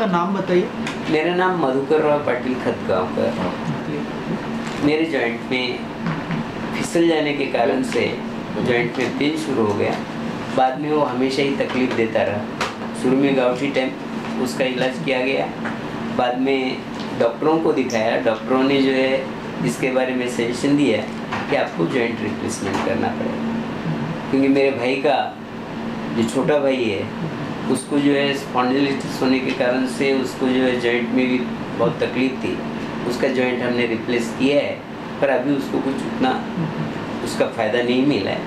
आपका नाम बताइए। मेरा नाम मधुकर राव पाटिल खतगांवकर। मेरे जॉइंट में फिसल जाने के कारण से जॉइंट में पेन शुरू हो गया। बाद में वो हमेशा ही तकलीफ़ देता रहा। शुरू में गाउटी टाइम उसका इलाज किया गया, बाद में डॉक्टरों को दिखाया। डॉक्टरों ने जो है इसके बारे में सजेशन दिया कि आपको जॉइंट रिप्लेसमेंट करना पड़ेगा, क्योंकि मेरे भाई का जो छोटा भाई है उसको जो है स्पॉन्डिलोलिटिस होने के कारण से उसको जो है जॉइंट में भी बहुत तकलीफ़ थी। उसका जॉइंट हमने रिप्लेस किया है, पर अभी उसको कुछ उतना उसका फ़ायदा नहीं मिला है।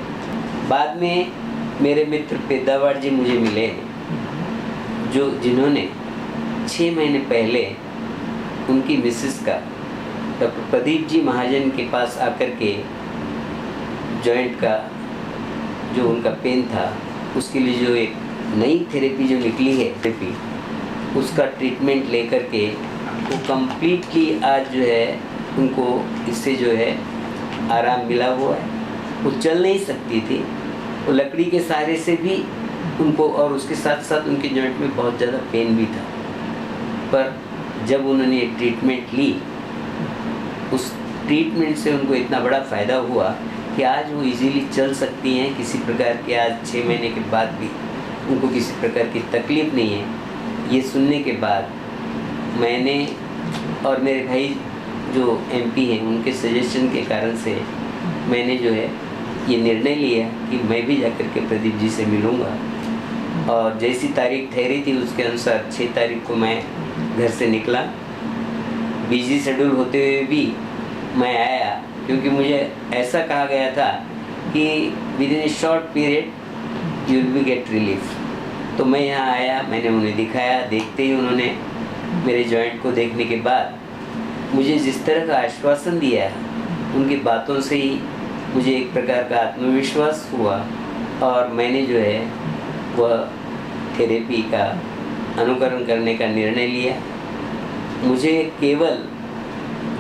बाद में मेरे मित्र पैदावार जी मुझे मिले, जो जिन्होंने 6 महीने पहले उनकी मिसेस का डॉक्टर प्रदीप जी महाजन के पास आकर के जॉइंट का जो उनका पेन था उसके लिए जो एक नई थेरेपी जो निकली है थेरेपी, उसका ट्रीटमेंट लेकर के वो कम्प्लीटली आज जो है उनको इससे जो है आराम मिला हुआ है। वो चल नहीं सकती थी, वो लकड़ी के सहारे से भी उनको, और उसके साथ साथ उनके जॉइंट में बहुत ज़्यादा पेन भी था। पर जब उन्होंने एक ट्रीटमेंट ली, उस ट्रीटमेंट से उनको इतना बड़ा फ़ायदा हुआ कि आज वो इजीली चल सकती हैं। किसी प्रकार के आज 6 महीने के बाद भी उनको किसी प्रकार की तकलीफ़ नहीं है। ये सुनने के बाद मैंने और मेरे भाई जो एमपी हैं उनके सजेशन के कारण से मैंने जो है ये निर्णय लिया कि मैं भी जाकर के प्रदीप जी से मिलूँगा। और जैसी तारीख ठहरी थी उसके अनुसार 6 तारीख को मैं घर से निकला। बिजी शेड्यूल होते हुए भी मैं आया, क्योंकि मुझे ऐसा कहा गया था कि with in A short period you will be get relief. तो मैं यहाँ आया, मैंने उन्हें दिखाया। देखते ही उन्होंने मेरे जॉइंट को देखने के बाद मुझे जिस तरह का आश्वासन दिया, उनकी बातों से ही मुझे एक प्रकार का आत्मविश्वास हुआ और मैंने जो है वह थेरेपी का अनुकरण करने का निर्णय लिया। मुझे केवल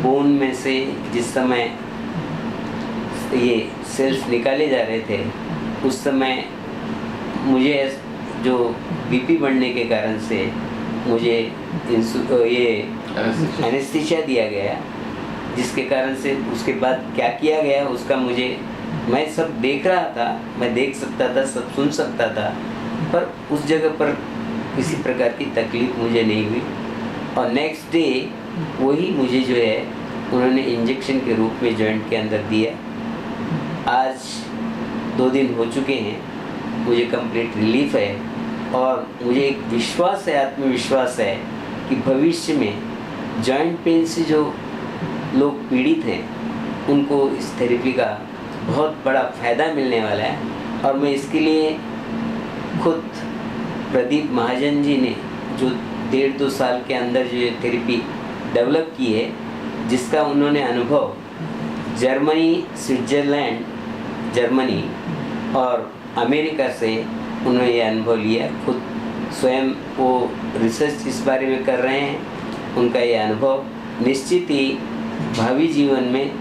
बोन में से जिस समय ये सेल्स निकाले जा रहे थे उस समय मुझे जो बीपी बढ़ने के कारण से मुझे ये एनेस्थीसिया दिया गया, जिसके कारण से उसके बाद क्या किया गया उसका मैं सब देख रहा था, मैं देख सकता था, सब सुन सकता था, पर उस जगह पर किसी प्रकार की तकलीफ़ मुझे नहीं हुई। और नेक्स्ट डे वही मुझे जो है उन्होंने इंजेक्शन के रूप में जॉइंट के अंदर दिया। आज 2 दिन हो चुके हैं, मुझे कंप्लीट रिलीफ है और मुझे एक विश्वास है, आत्मविश्वास है कि भविष्य में जॉइंट पेन से जो लोग पीड़ित हैं उनको इस थेरेपी का बहुत बड़ा फ़ायदा मिलने वाला है। और मैं इसके लिए खुद प्रदीप महाजन जी ने जो 1.5-2 साल के अंदर जो ये थेरेपी डेवलप की है, जिसका उन्होंने अनुभव जर्मनी, स्विट्ज़रलैंड, जर्मनी और अमेरिका से उन्होंने ये अनुभव लिया। खुद स्वयं वो रिसर्च इस बारे में कर रहे हैं। उनका ये अनुभव निश्चित ही भावी जीवन में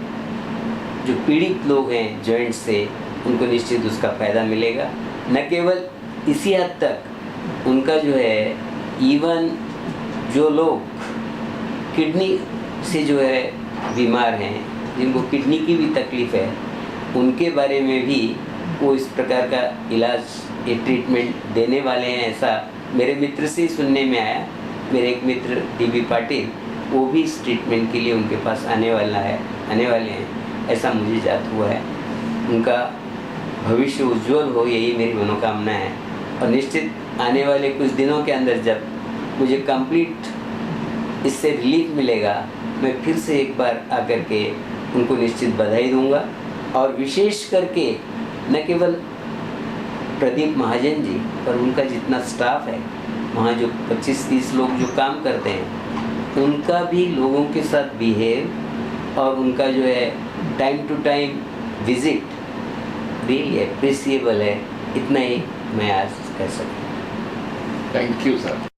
जो पीड़ित लोग हैं जॉइंट से, उनको निश्चित उसका फ़ायदा मिलेगा। न केवल इसी हद तक उनका जो है इवन जो लोग किडनी से जो है बीमार हैं, जिनको किडनी की भी तकलीफ़ है, उनके बारे में भी वो इस प्रकार का इलाज, ये ट्रीटमेंट देने वाले हैं। ऐसा मेरे मित्र से ही सुनने में आया। मेरे एक मित्र डी.बी. पाटिल, वो भी इस ट्रीटमेंट के लिए उनके पास आने वाले हैं, ऐसा मुझे जात हुआ है। उनका भविष्य उज्जवल हो, यही मेरी मनोकामना है। और निश्चित आने वाले कुछ दिनों के अंदर जब मुझे कंप्लीट इससे रिलीफ मिलेगा, मैं फिर से एक बार आकर के उनको निश्चित बधाई दूंगा। और विशेष करके न केवल प्रदीप महाजन जी, पर उनका जितना स्टाफ है, वहाँ जो 25-30 लोग जो काम करते हैं, उनका भी लोगों के साथ बिहेव और उनका जो है time to time visit really appreciable है। इतना ही मैं आज कह सकता हूँ। Thank you sir.